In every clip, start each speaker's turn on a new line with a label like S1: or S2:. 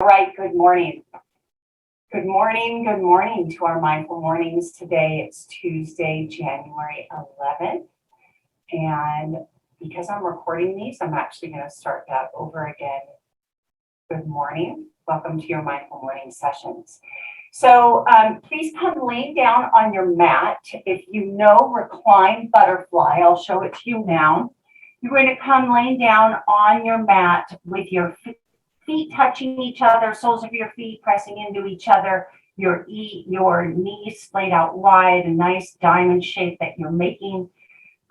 S1: All right, good morning. Good morning to our Mindful Mornings. Today it's Tuesday, January 11th. And because I'm recording these, I'm actually going to start that over again. Good morning. Welcome to your Mindful Morning sessions. So please come lay down on your mat. If you know Recline Butterfly, I'll show it to you now. You're going to come laying down on your mat with your feet touching each other, soles of your feet pressing into each other, your knees splayed out wide, a nice diamond shape that you're making.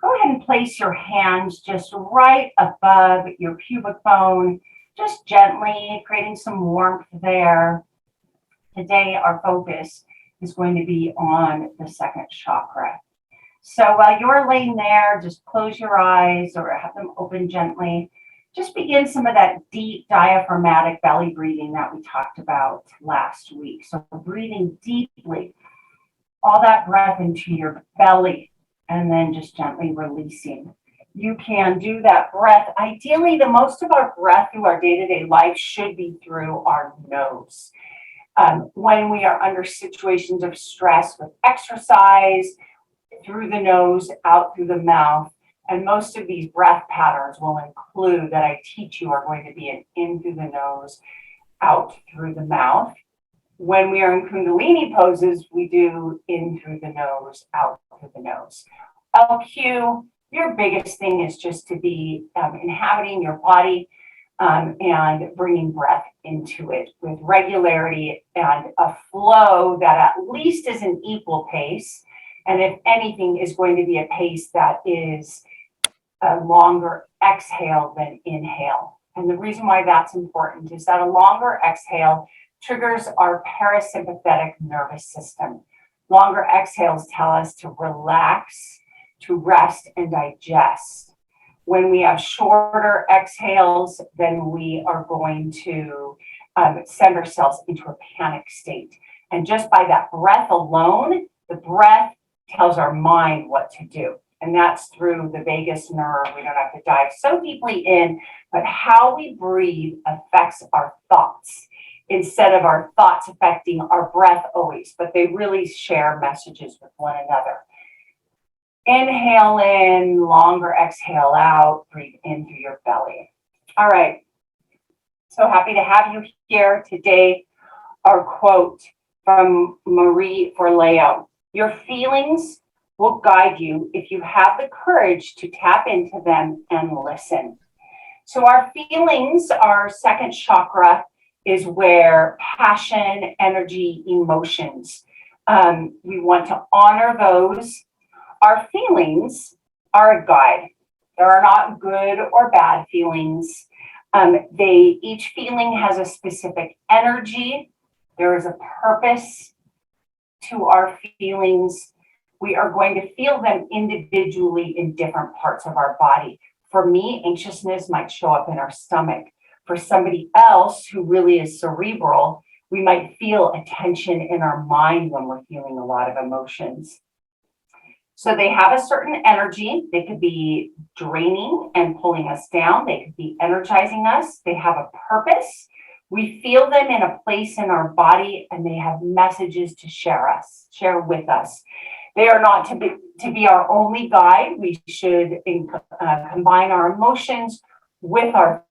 S1: Go ahead and place your hands just right above your pubic bone, just gently creating some warmth there. Today, our focus is going to be on the second chakra. So while you're laying there, just close your eyes or have them open gently. Just begin some of that deep diaphragmatic belly breathing that we talked about last week. So breathing deeply, all that breath into your belly, and then just gently releasing. You can do that breath. Ideally, the most of our breath through our day-to-day life should be through our nose. When we are under situations of stress with exercise, through the nose, out through the mouth. And most of these breath patterns will include that I teach you are going to be an in through the nose, out through the mouth. When we are in Kundalini poses, we do in through the nose, out through the nose. LQ, your biggest thing is just to be inhabiting your body and bringing breath into it with regularity and a flow that at least is an equal pace. And if anything is going to be a pace that is a longer exhale than inhale. And the reason why that's important is that a longer exhale triggers our parasympathetic nervous system. Longer exhales tell us to relax, to rest and digest. When we have shorter exhales, then we are going to send ourselves into a panic state. And just by that breath alone, the breath tells our mind what to do. And that's through the vagus nerve. We don't have to dive so deeply in, but how we breathe affects our thoughts instead of our thoughts affecting our breath always, but they really share messages with one another. Inhale in, longer exhale out, breathe in through your belly. All right. So happy to have you here today. Our quote from Marie Forleo. Your feelings will guide you if you have the courage to tap into them and listen. So our feelings, our second chakra, is where passion, energy, emotions. We want to honor those. Our feelings are a guide. There are not good or bad feelings. Each feeling has a specific energy. There is a purpose to our feelings. We are going to feel them individually in different parts of our body. For me, anxiousness might show up in our stomach. For somebody else who really is cerebral, we might feel a tension in our mind when we're feeling a lot of emotions. So they have a certain energy. They could be draining and pulling us down. They could be energizing us. They have a purpose. We feel them in a place in our body, and they have messages to share with us. They are not to be our only guide. We should combine our emotions with our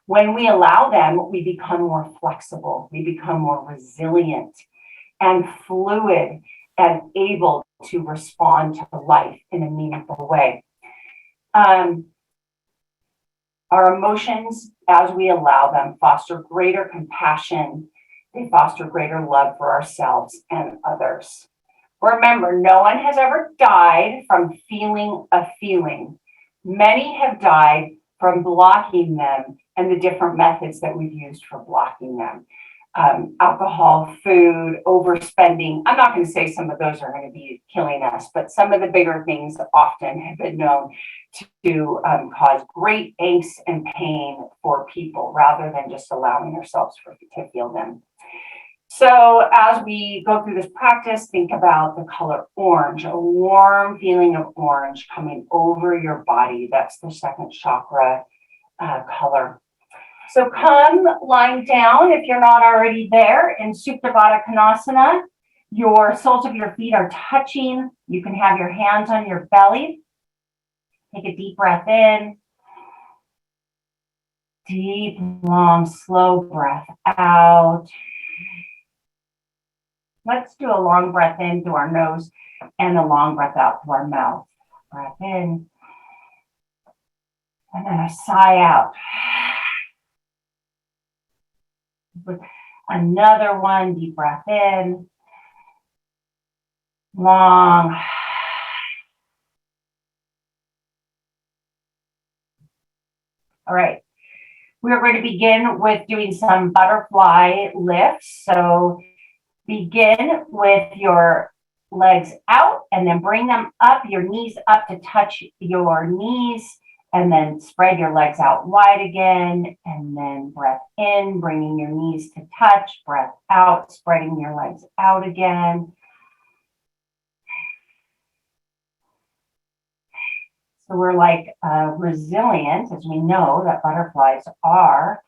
S1: when we allow them, we become more flexible, we become more resilient and fluid and able to respond to life in a meaningful way. Our emotions, as we allow them, foster greater compassion. They foster greater love for ourselves and others. Remember, no one has ever died from feeling a feeling. Many have died from blocking them and the different methods that we've used for blocking them. alcohol, food, overspending. I'm not going to say some of those are going to be killing us, but some of the bigger things often have been known to cause great angst and pain for people rather than just allowing ourselves to feel them. So as we go through this practice, think about the color orange, a warm feeling of orange coming over your body. That's the second chakra color. So come lying down if you're not already there in Supta Baddha Konasana. Your soles of your feet are touching. You can have your hands on your belly. Take a deep breath in. Deep, long, slow breath out. Let's do a long breath in through our nose and a long breath out through our mouth. Breath in. And then a sigh out. Another one, deep breath in. Long. All right. We are going to begin with doing some butterfly lifts. So begin with your legs out and then bring them up, your knees up to touch your knees, and then spread your legs out wide again. And then breath in, bringing your knees to touch, breath out, spreading your legs out again. So we're like resilient, as we know that butterflies are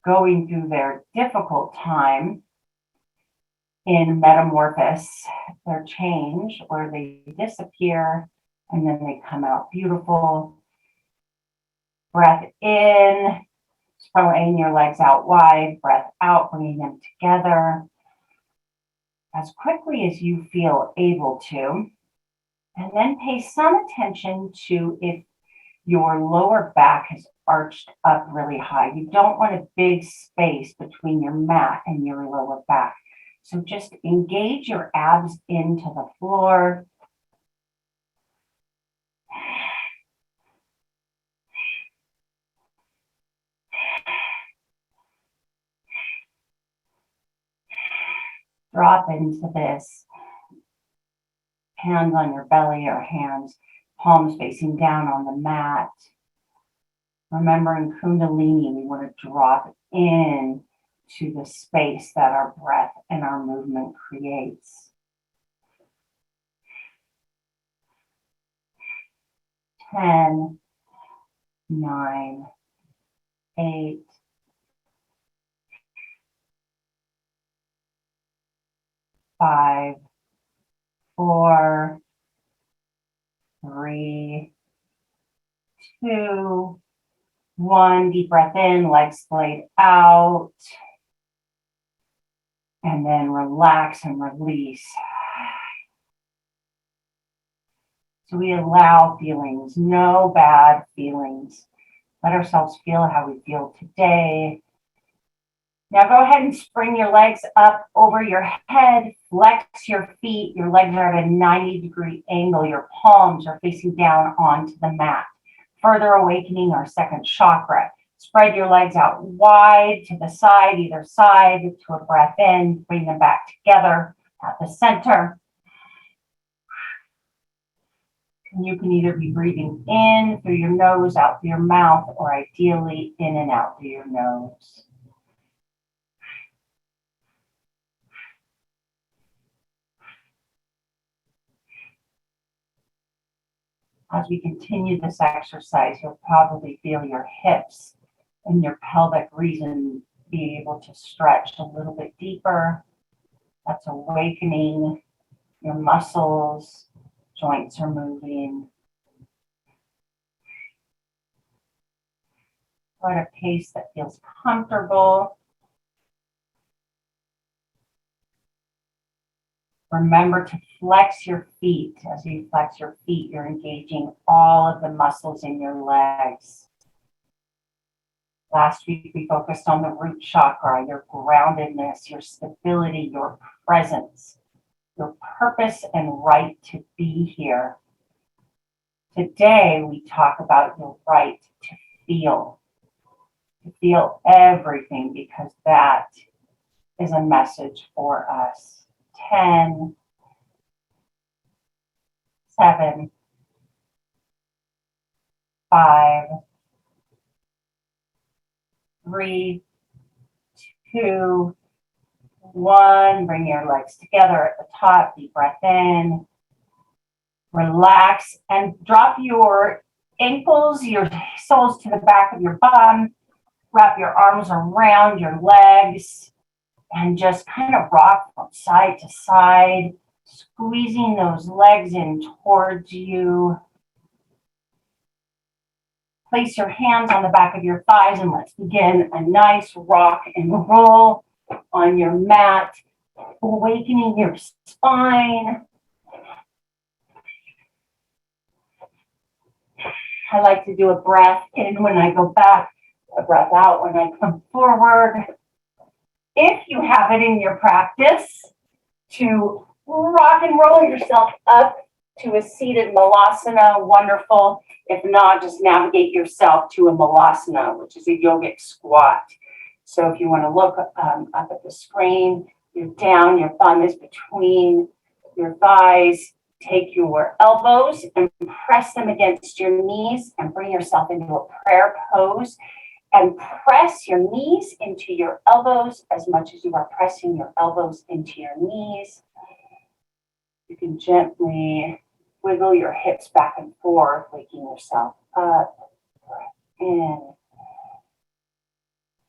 S1: going through their difficult time in metamorphosis, their change, where they disappear and then they come out beautiful. Breath in, spreading your legs out wide, breath out, bringing them together as quickly as you feel able to. And then pay some attention to if your lower back has arched up really high. You don't want a big space between your mat and your lower back. So just engage your abs into the floor. Drop into this. Hands on your belly or hands, palms facing down on the mat. Remember in Kundalini, we want to drop in to the space that our breath and our movement creates. 10, 9, 8, 5, 4, 3, 2, 1. Deep breath in, legs splayed out. And then relax and release. So we allow feelings, no bad feelings. Let ourselves feel how we feel today. Now go ahead and spring your legs up over your head, flex your feet. Your legs are at a 90-degree angle. Your palms are facing down onto the mat, further awakening our second chakra. Spread your legs out wide to the side, either side, to a breath in. Bring them back together at the center. And you can either be breathing in through your nose, out through your mouth, or ideally in and out through your nose. As we continue this exercise, you'll probably feel your hips and your pelvic region be able to stretch a little bit deeper. That's awakening your muscles, joints are moving. Go at a pace that feels comfortable. Remember to flex your feet. As you flex your feet, you're engaging all of the muscles in your legs. Last week, we focused on the root chakra, your groundedness, your stability, your presence, your purpose and right to be here. Today, we talk about your right to feel everything, because that is a message for us. 10, 7, 5, 3, 2, 1. Bring your legs together at the top. Deep breath in. Relax and drop your ankles, your soles to the back of your bum. Wrap your arms around your legs and just kind of rock from side to side, squeezing those legs in towards you. Place your hands on the back of your thighs and let's begin a nice rock and roll on your mat, awakening your spine. I like to do a breath in when I go back, a breath out when I come forward. If you have it in your practice to rock and roll yourself up to a seated Malasana, wonderful. If not, just navigate yourself to a Malasana, which is a yogic squat. So if you want to look up at the screen, you're down, your thumb is between your thighs. Take your elbows and press them against your knees and bring yourself into a prayer pose and press your knees into your elbows as much as you are pressing your elbows into your knees. You can gently wiggle your hips back and forth, waking yourself up. Breath in.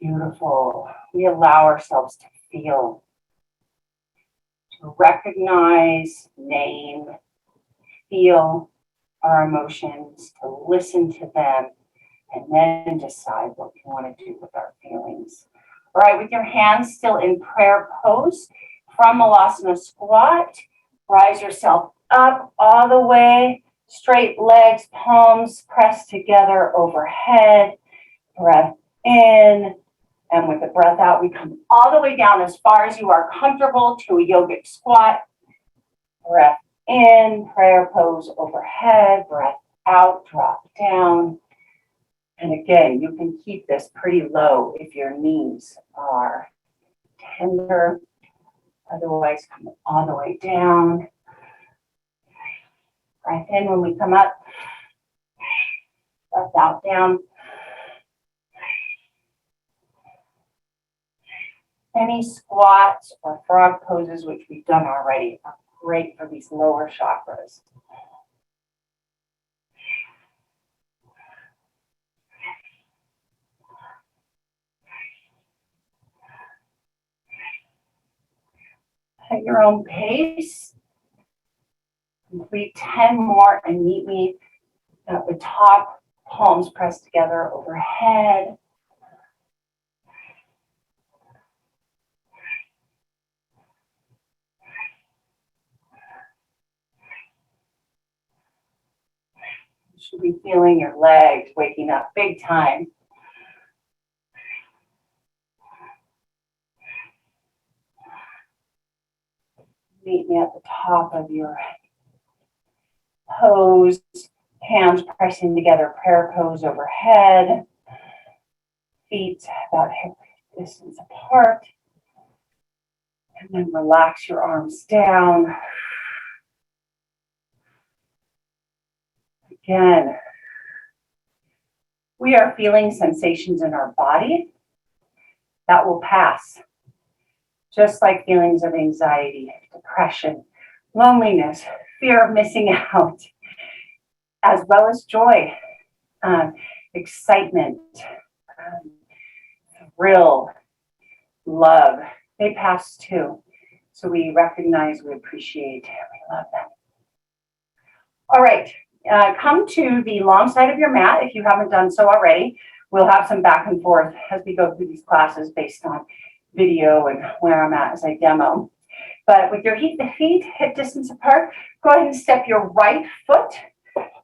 S1: Beautiful. We allow ourselves to feel, to recognize, name, feel our emotions, to listen to them, and then decide what we want to do with our feelings. All right, with your hands still in prayer pose, from Malasana squat, rise yourself up all the way, straight legs, palms pressed together overhead, breath in, and with the breath out, we come all the way down as far as you are comfortable to a yogic squat. Breath in, prayer pose overhead, breath out, drop down. And again, you can keep this pretty low if your knees are tender. Otherwise, come all the way down. Breath in when we come up. Breath out, down. Any squats or frog poses, which we've done already, are great for these lower chakras. At your own pace, complete 10 more and meet me at the top, palms pressed together overhead. You should be feeling your legs waking up big time. Meet me at the top of your pose, hands pressing together, prayer pose overhead, feet about hip distance apart, and then relax your arms down. Again, we are feeling sensations in our body that will pass, just like feelings of anxiety, depression, loneliness, fear of missing out, as well as joy, excitement, thrill, love. They pass too. So we recognize, we appreciate, we love them. All right, come to the long side of your mat if you haven't done so already. We'll have some back and forth as we go through these classes based on video and where I'm at as I demo. But with your feet hip distance apart, go ahead and step your right foot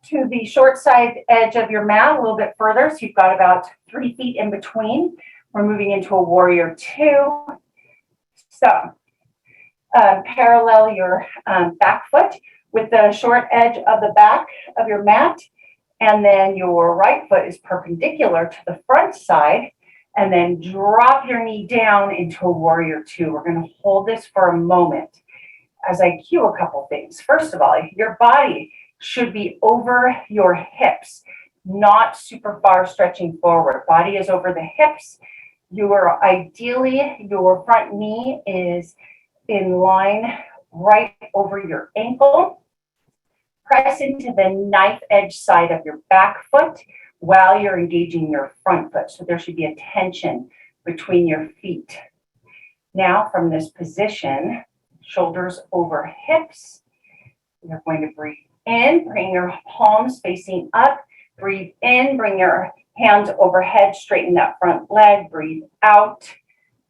S1: to the short side edge of your mat a little bit further. So you've got about 3 feet in between. We're moving into a warrior 2. So parallel your back foot with the short edge of the back of your mat. And then your right foot is perpendicular to the front side And then drop your knee down into a warrior two. We're going to hold this for a moment as I cue a couple things. First of all, your body should be over your hips, not super far stretching forward. Body is over the hips. Ideally, your front knee is in line right over your ankle. Press into the knife edge side of your back foot while you're engaging your front foot. So there should be a tension between your feet. Now from this position, shoulders over hips, you're going to breathe in, bring your palms facing up, breathe in, bring your hands overhead, straighten that front leg, breathe out,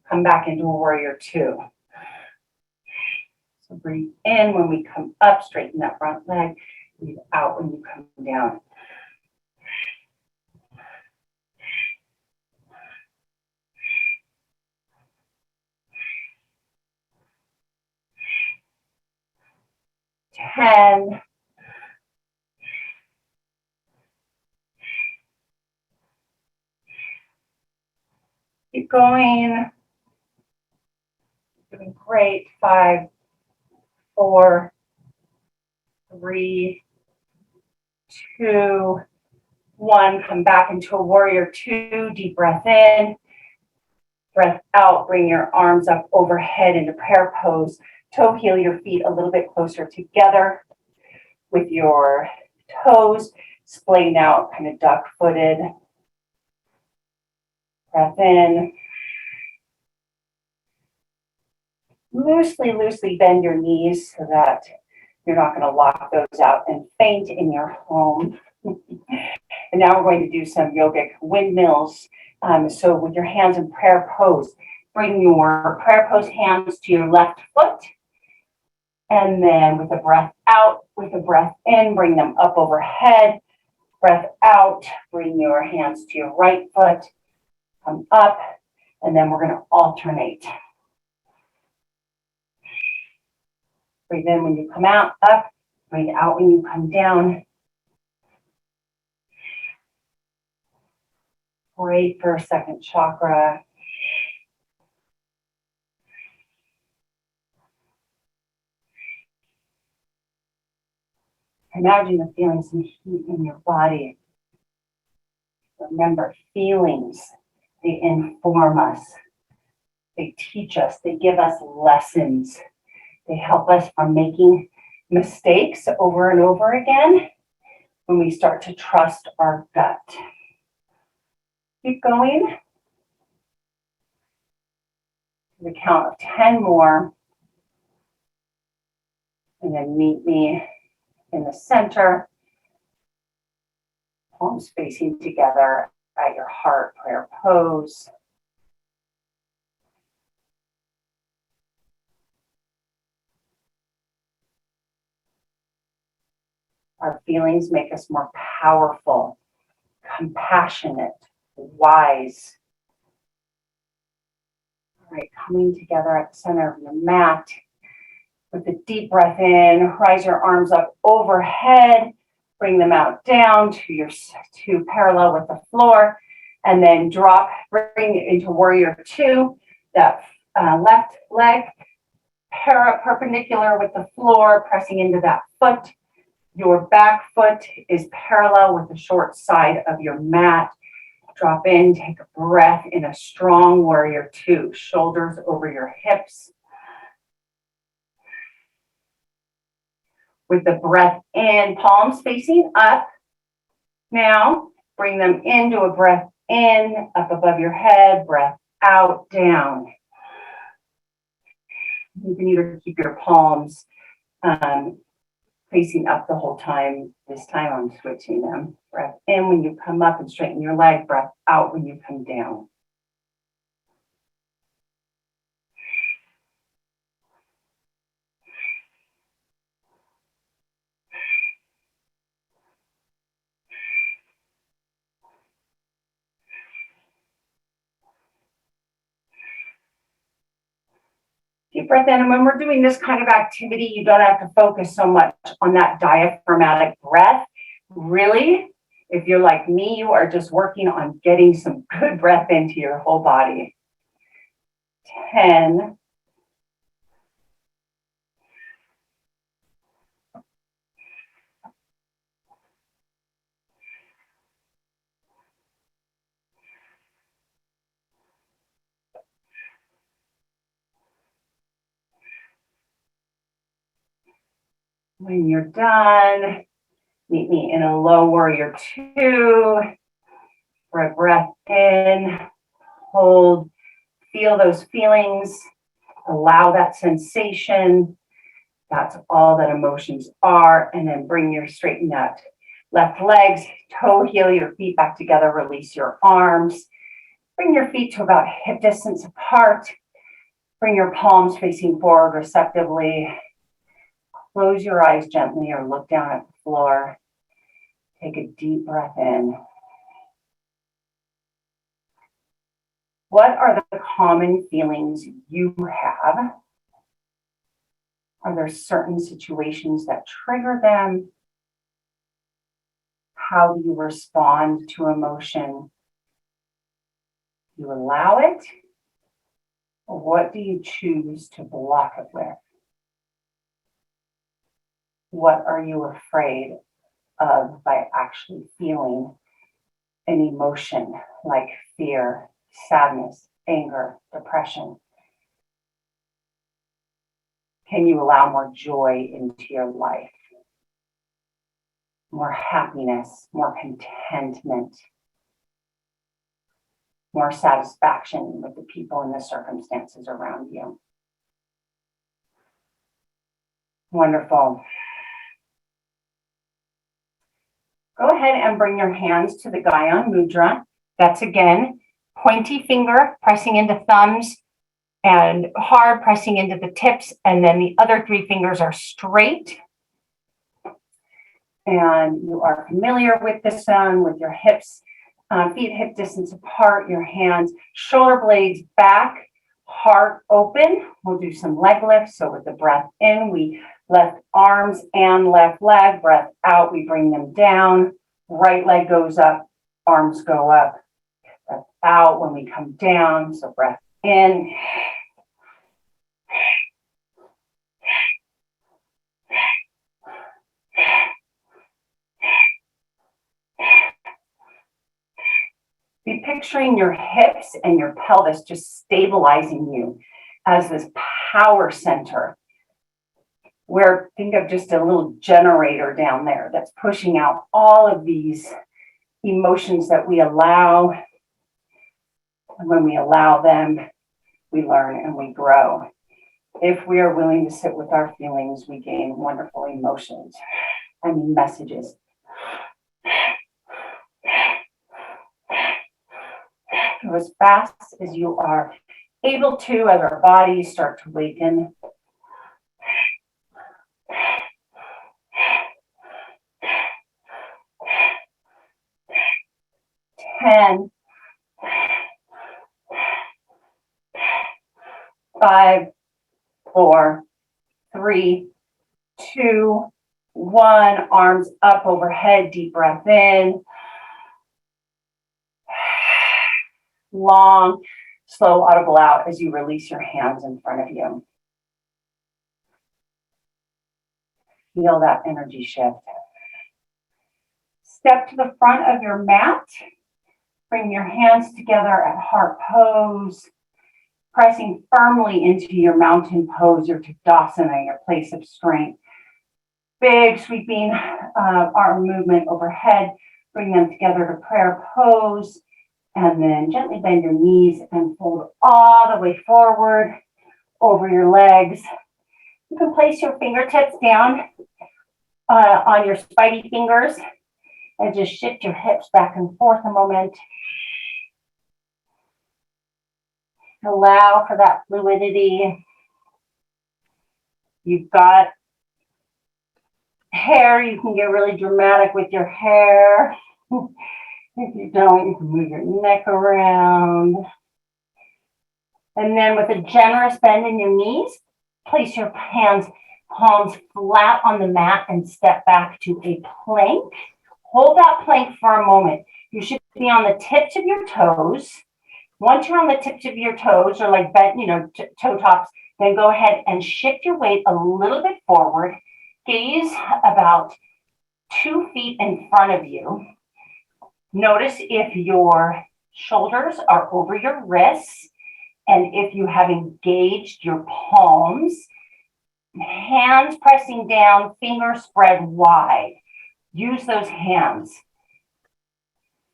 S1: come back into a warrior two. So breathe in when we come up, straighten that front leg, breathe out when you come down. Ten. Keep going. Doing great. 5, 4, 3, 2, 1. Come back into a warrior two. Deep breath in. Breath out. Bring your arms up overhead into prayer pose. Toe heel your feet a little bit closer together with your toes splayed out, kind of duck-footed. Breath in. Loosely bend your knees so that you're not going to lock those out and faint in your home. And now we're going to do some yogic windmills. So with your hands in prayer pose, bring your prayer pose hands to your left foot. And then with a breath out, with a breath in, bring them up overhead. Breath out, bring your hands to your right foot. Come up, and then we're going to alternate. Breathe in when you come out, up. Breathe out when you come down. Great for second chakra. Imagine the feelings and heat in your body. Remember, feelings, they inform us. They teach us. They give us lessons. They help us from making mistakes over and over again when we start to trust our gut. Keep going. To the count of 10 more. And then meet me in the center. Palms facing together at your heart, prayer pose. Our feelings make us more powerful, compassionate, wise. All right, coming together at the center of your mat. With a deep breath in, rise your arms up overhead, bring them out down to parallel with the floor, and then drop, bring it into warrior two. That left leg perpendicular with the floor, pressing into that foot. Your back foot is parallel with the short side of your mat. Drop in, take a breath in a strong warrior two. Shoulders over your hips. With the breath in, palms facing up. Now, bring them into a breath in, up above your head, breath out, down. You can either keep your palms facing up the whole time. This time I'm switching them. Breath in when you come up and straighten your leg, breath out when you come down. Deep breath in, and when we're doing this kind of activity, you don't have to focus so much on that diaphragmatic breath. Really, If you're like me, you are just working on getting some good breath into your whole body. 10. When you're done, meet me in a low warrior 2. For a breath in, hold, feel those feelings, allow that sensation. That's all that emotions are. And then bring your straighten out left legs, toe heel your feet back together, release your arms. Bring your feet to about hip distance apart. Bring your palms facing forward receptively. Close your eyes gently or look down at the floor. Take a deep breath in. What are the common feelings you have? Are there certain situations that trigger them? How do you respond to emotion? Do you allow it? Or what do you choose to block it with? What are you afraid of by actually feeling an emotion like fear, sadness, anger, depression? Can you allow more joy into your life? More happiness, more contentment, more satisfaction with the people and the circumstances around you. Wonderful. Go ahead and bring your hands to the Gyan Mudra. That's again, pointy finger pressing into thumbs and hard pressing into the tips. And then the other 3 fingers are straight. And you are familiar with this one with your hips, feet hip distance apart, your hands, shoulder blades back, heart open. We'll do some leg lifts. So with the breath in, we left arms and left leg. Breath out, we bring them down. Right leg goes up, arms go up. Breath out when we come down. So breath in. Be picturing your hips and your pelvis just stabilizing you as this power center, where think of just a little generator down there that's pushing out all of these emotions that we allow. And when we allow them, we learn and we grow. If we are willing to sit with our feelings, we gain wonderful emotions and messages. Go as fast as you are able to as our bodies start to waken. 10, 5, 4, 3, 2, 1. Arms up overhead, deep breath in. Long, slow, audible out as you release your hands in front of you. Feel that energy shift. Step to the front of your mat. Bring your hands together at heart pose, pressing firmly into your mountain pose, your Tadasana, your place of strength. Big sweeping arm movement overhead. Bring them together to prayer pose. And then gently bend your knees and fold all the way forward over your legs. You can place your fingertips down on your spidey fingers and just shift your hips back and forth a moment. Allow for that fluidity. You've got hair, you can get really dramatic with your hair. If you don't, you can move your neck around. And then with a generous bend in your knees, place your hands, palms flat on the mat and step back to a plank. Hold that plank for a moment. You should be on the tips of your toes. Once you're on the tips of your toes, or like bent, toe tops, then go ahead and shift your weight a little bit forward. Gaze about 2 feet in front of you. Notice if your shoulders are over your wrists and if you have engaged your palms, hands pressing down, fingers spread wide. Use those hands.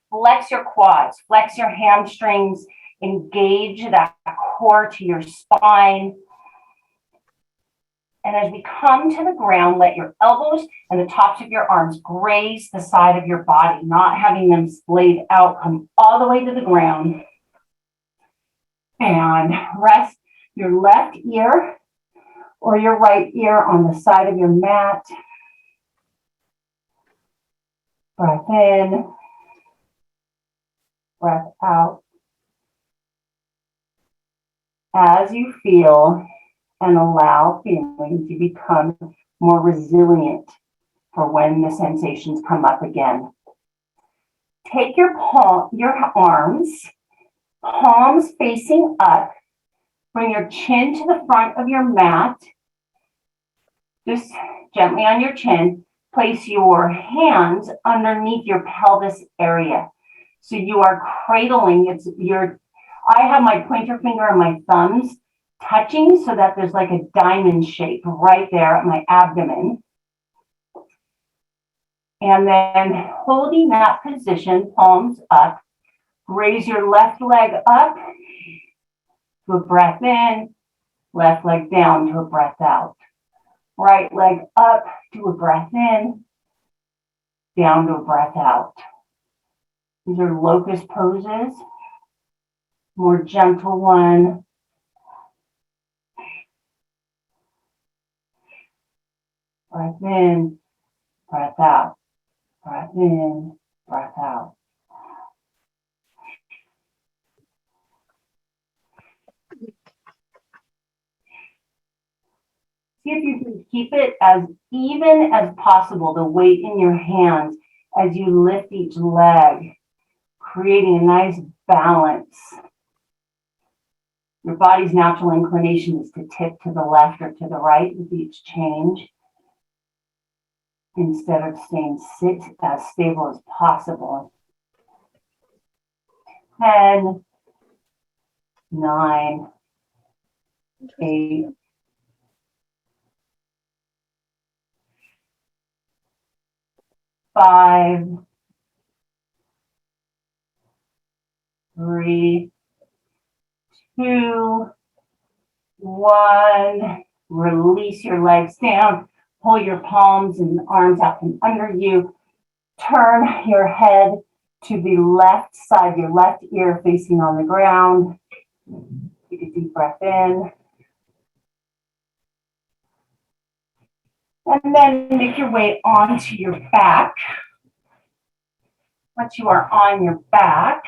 S1: Flex your quads, flex your hamstrings, engage that core to your spine. And as we come to the ground, let your elbows and the tops of your arms graze the side of your body, not having them splayed out. Come all the way to the ground. And rest your left ear or your right ear on the side of your mat. Breath in, breath out. As you feel and allow feeling to become more resilient for when the sensations come up again. Take your arms, palms facing up. Bring your chin to the front of your mat. Just gently on your chin. Place your hands underneath your pelvis area. So you are cradling. I have my pointer finger and my thumbs touching so that there's like a diamond shape right there at my abdomen. And then holding that position, palms up, raise your left leg up to a breath in, left leg down to a breath out. Right leg up to a breath in, down to a breath out. These are locust poses. More gentle one. Breath in, breath out. Breath in, breath out. See if you can keep it as even as possible, the weight in your hands as you lift each leg, creating a nice balance. Your body's natural inclination is to tip to the left or to the right with each change, instead of staying as stable as possible. 10, 9, 8, 5, 3, 2, 1. Release your legs down. Pull your palms and arms out from under you. Turn your head to the left side, your left ear facing on the ground. Take a deep breath in. And then make your way onto your back. Once you are on your back,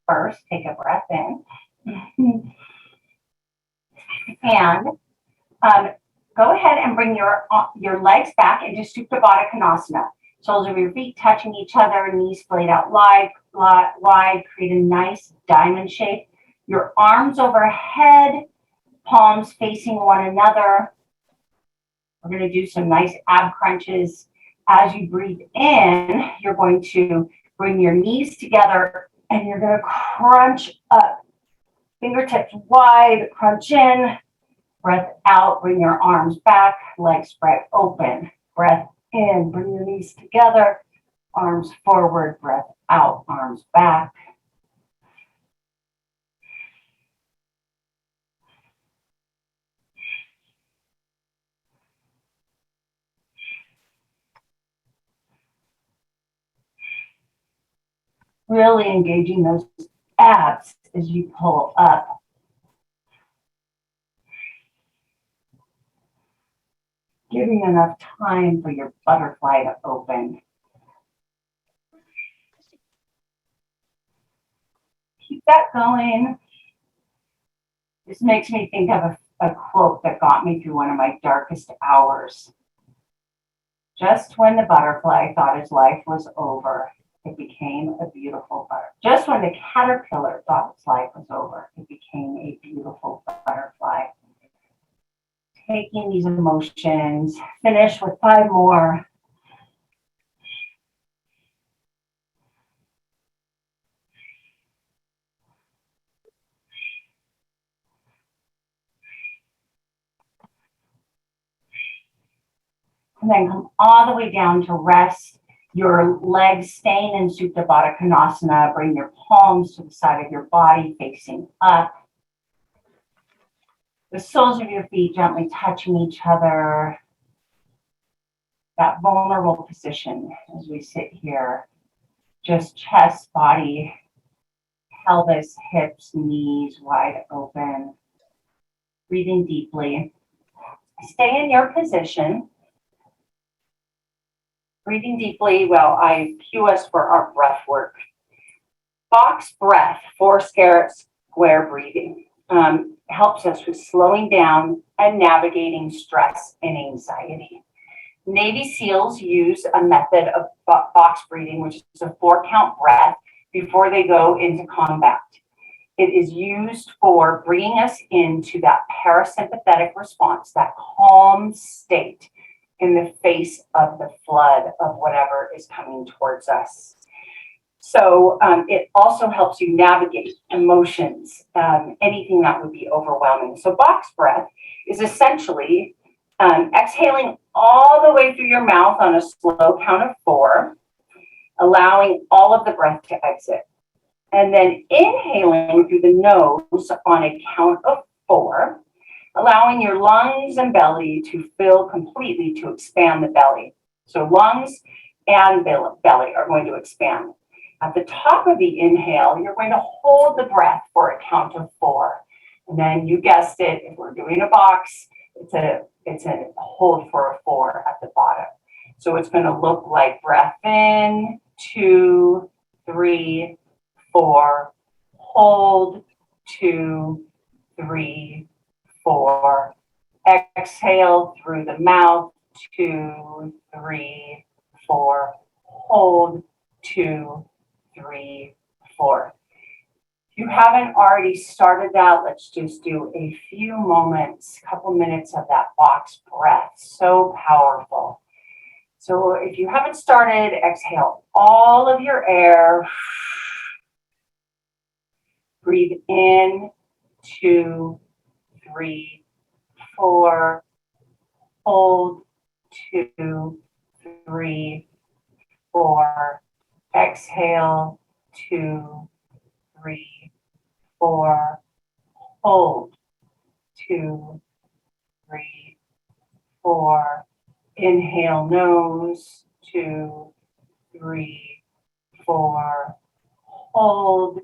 S1: first take a breath in. And go ahead and bring your legs back into Supta Baddha Konasana. Soles of your feet touching each other, knees splayed out wide, create a nice diamond shape. Your arms overhead, palms facing one another. We're going to do some nice ab crunches. As you breathe in, you're going to bring your knees together and you're going to crunch up. Fingertips wide, crunch in. Breath out, bring your arms back, legs spread open. Breath in, bring your knees together, arms forward, breath out, arms back. Really engaging those abs as you pull up. Giving enough time for your butterfly to open. Keep that going. This makes me think of a quote that got me through one of my darkest hours. Just when the butterfly thought his life was over, it became a beautiful butterfly. Just when the caterpillar thought its life was over, it became a beautiful butterfly. Taking these emotions, finish with 5 more. And then come all the way down to rest. Your legs staying in Supta Baddha Konasana. Bring your palms to the side of your body, facing up. The soles of your feet gently touching each other. That vulnerable position as we sit here. Just chest, body, pelvis, hips, knees wide open. Breathing deeply. Stay in your position. Breathing deeply while I cue us for our breath work. Box breath, 4 square breathing, helps us with slowing down and navigating stress and anxiety. Navy SEALs use a method of box breathing, which is a 4-count breath before they go into combat. It is used for bringing us into that parasympathetic response, that calm state in the face of the flood of whatever is coming towards us. So it also helps you navigate emotions, anything that would be overwhelming. So box breath is essentially exhaling all the way through your mouth on a slow count of 4, allowing all of the breath to exit. And then inhaling through the nose on a count of 4, allowing your lungs and belly to fill completely to expand the belly. So lungs and belly are going to expand. At the top of the inhale, you're going to hold the breath for a count of 4. And then you guessed it, if we're doing a box, it's a hold for a 4 at the bottom. So it's going to look like breath in, 2, 3, 4, hold, 2, 3, 4. Exhale through the mouth, 2, 3, 4. Hold, 2, 3, 4. If you haven't already started that, let's just do a few moments, couple minutes of that box breath. So powerful. So if you haven't started, exhale all of your air. Breathe in, 2, 3, 4. Hold, 2, 3, 4. Exhale, 2, 3, 4. Hold, 2, 3, 4. Inhale, nose, 2, 3, 4. Hold,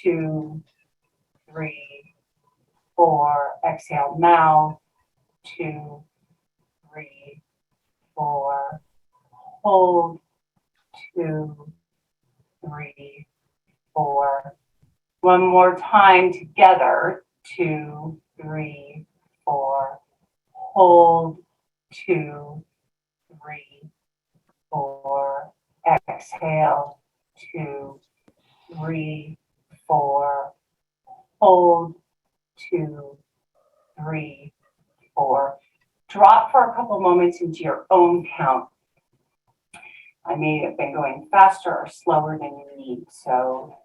S1: 2, 3, 4. Exhale, mouth, 2, 3, 4. Hold, 2, 3, 4. One more time together. 2, 3, 4. Hold, 2, 3, 4. Exhale, 2, 3, 4. Hold, 2, 3, 4. Drop for a couple moments into your own count. I may have been going faster or slower than you need, so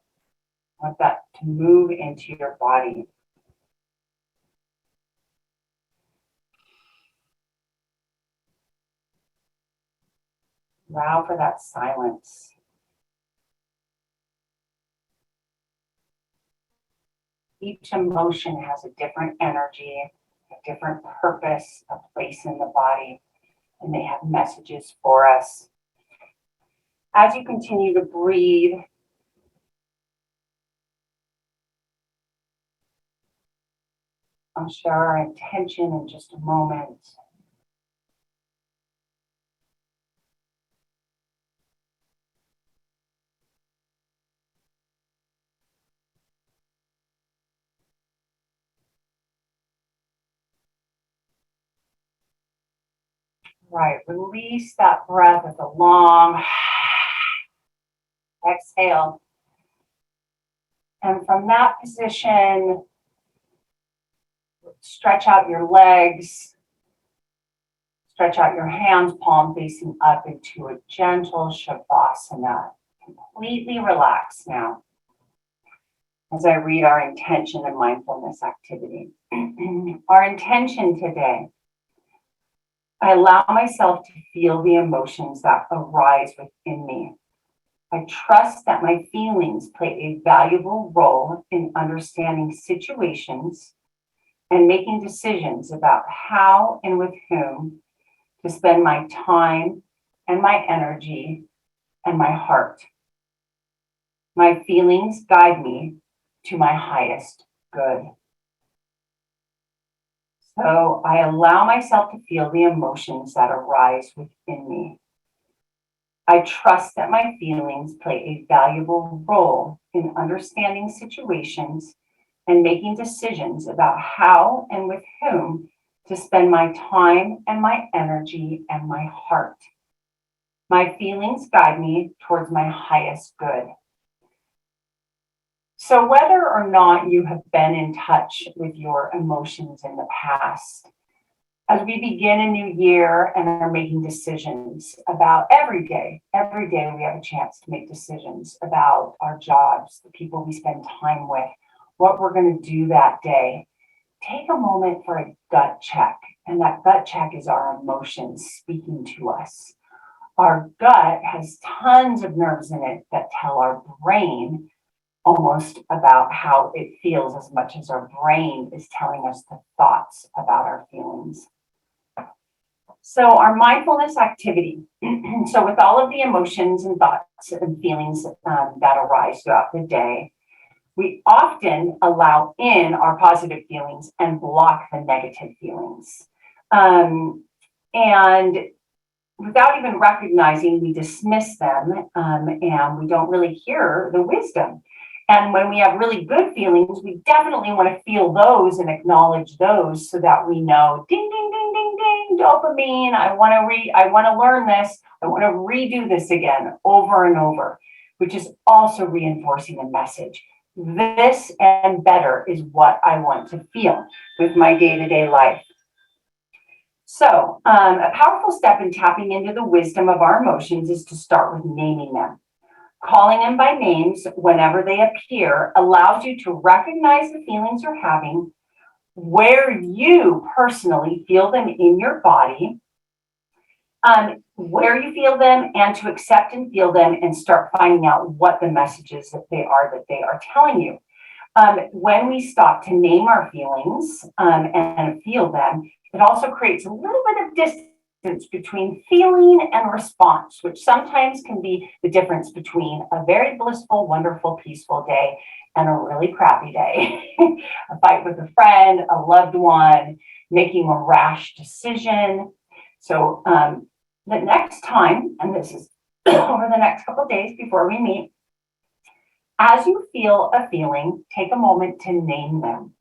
S1: I want that to move into your body. Allow for that silence. Each emotion has a different energy, a different purpose, a place in the body, and they have messages for us. As you continue to breathe, I'll share our intention in just a moment. Right, release that breath with a long exhale. And from that position, stretch out your legs, stretch out your hands, palm facing up into a gentle Shavasana. Completely relax now as I read our intention and mindfulness activity. Our intention today: I allow myself to feel the emotions that arise within me. I trust that my feelings play a valuable role in understanding situations and making decisions about how and with whom to spend my time and my energy and my heart. My feelings guide me to my highest good. So I allow myself to feel the emotions that arise within me. I trust that my feelings play a valuable role in understanding situations and making decisions about how and with whom to spend my time and my energy and my heart. My feelings guide me towards my highest good. So whether or not you have been in touch with your emotions in the past, as we begin a new year and are making decisions about every day we have a chance to make decisions about our jobs, the people we spend time with, what we're going to do that day. Take a moment for a gut check. And that gut check is our emotions speaking to us. Our gut has tons of nerves in it that tell our brain almost about how it feels as much as our brain is telling us the thoughts about our feelings. So our mindfulness activity. So with all of the emotions and thoughts and feelings that arise throughout the day, we often allow in our positive feelings and block the negative feelings. And without even recognizing, we dismiss them and we don't really hear the wisdom. And when we have really good feelings, we definitely want to feel those and acknowledge those so that we know, ding, ding, ding, ding, ding, dopamine. I want to learn this. I want to redo this again over and over, which is also reinforcing a message. This and better is what I want to feel with my day-to-day life. So a powerful step in tapping into the wisdom of our emotions is to start with naming them. Calling them by names whenever they appear allows you to recognize the feelings you're having, where you personally feel them in your body, where you feel them, and to accept and feel them and start finding out what the messages that they are telling you. When we stop to name our feelings and feel them, it also creates a little bit of distance between feeling and response, which sometimes can be the difference between a very blissful, wonderful, peaceful day and a really crappy day. A fight with a friend, a loved one, making a rash decision. So the next time, and this is over the next couple of days before we meet, as you feel a feeling, take a moment to name them.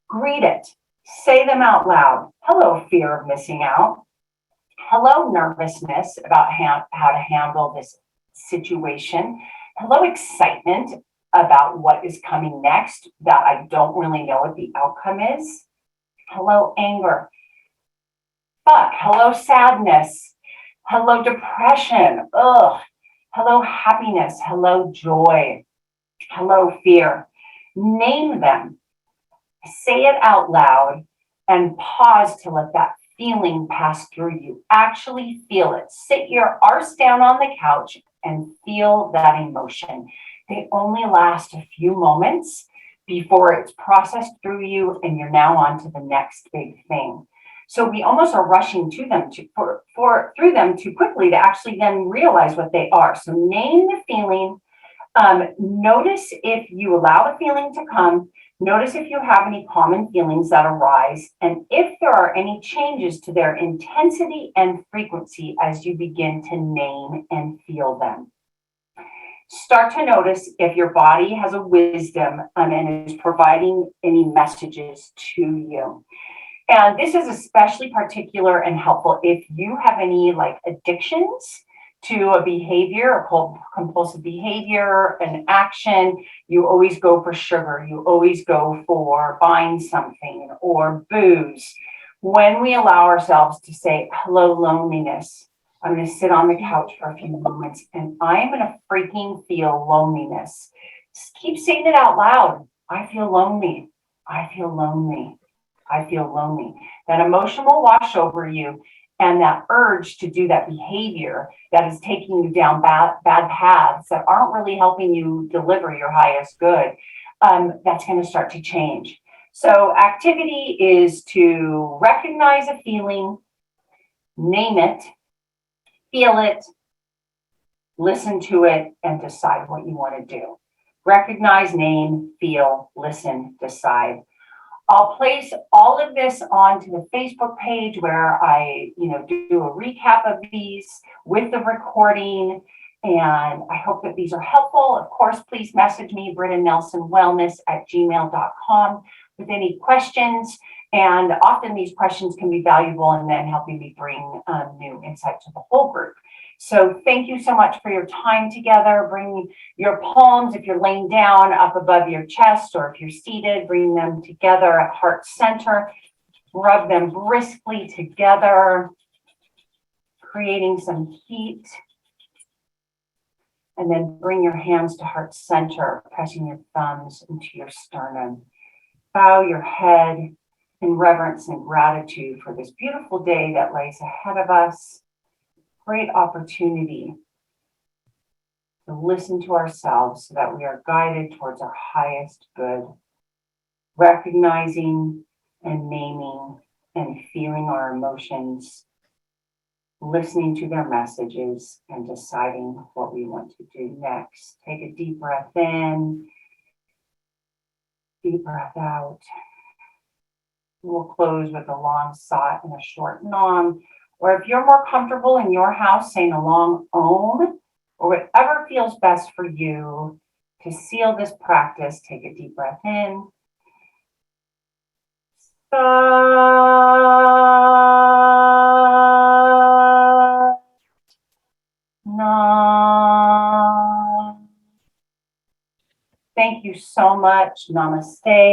S1: Greet it. Say them out loud. Hello, fear of missing out. Hello, nervousness about how to handle this situation. Hello, excitement about what is coming next that I don't really know what the outcome is. Hello, anger. Hello, sadness. Hello, depression. Ugh. Hello, happiness. Hello, joy. Hello, fear. Name them. Say it out loud and pause to let that feeling pass through you. Actually feel it. Sit your arse down on the couch and feel that emotion. They only last a few moments before it's processed through you and you're now on to the next big thing. So we almost are rushing to them through them too quickly to actually then realize what they are. So name the feeling. Notice if you allow the feeling to come. Notice if you have any common feelings that arise, and if there are any changes to their intensity and frequency as you begin to name and feel them. Start to notice if your body has a wisdom and is providing any messages to you. And this is especially particular and helpful if you have any like addictions to a behavior, a compulsive behavior, an action. You always go for sugar. You always go for buying something or booze. When we allow ourselves to say, hello, loneliness, I'm going to sit on the couch for a few moments and I'm going to freaking feel loneliness. Just keep saying it out loud. I feel lonely. I feel lonely. I feel lonely. That emotion will wash over you, and that urge to do that behavior that is taking you down bad paths that aren't really helping you deliver your highest good, that's going to start to change. So activity is to recognize a feeling, name it, feel it, listen to it, and decide what you want to do. Recognize, name, feel, listen, decide. I'll place all of this onto the Facebook page where I, do a recap of these with the recording. And I hope that these are helpful. Of course, please message me, BrittaNelsonWellness@gmail.com with any questions. And often these questions can be valuable in then helping me bring new insight to the whole group. So thank you so much for your time together. Bring your palms, if you're laying down, up above your chest, or if you're seated, bring them together at heart center. Rub them briskly together, creating some heat. And then bring your hands to heart center, pressing your thumbs into your sternum. Bow your head in reverence and gratitude for this beautiful day that lays ahead of us. Great opportunity to listen to ourselves so that we are guided towards our highest good, recognizing and naming and feeling our emotions, listening to their messages, and deciding what we want to do next. Take a deep breath in, deep breath out. We'll close with a long sigh and a short nom. Or if you're more comfortable in your house, saying a long om, or whatever feels best for you to seal this practice, take a deep breath in. Thank you so much. Namaste.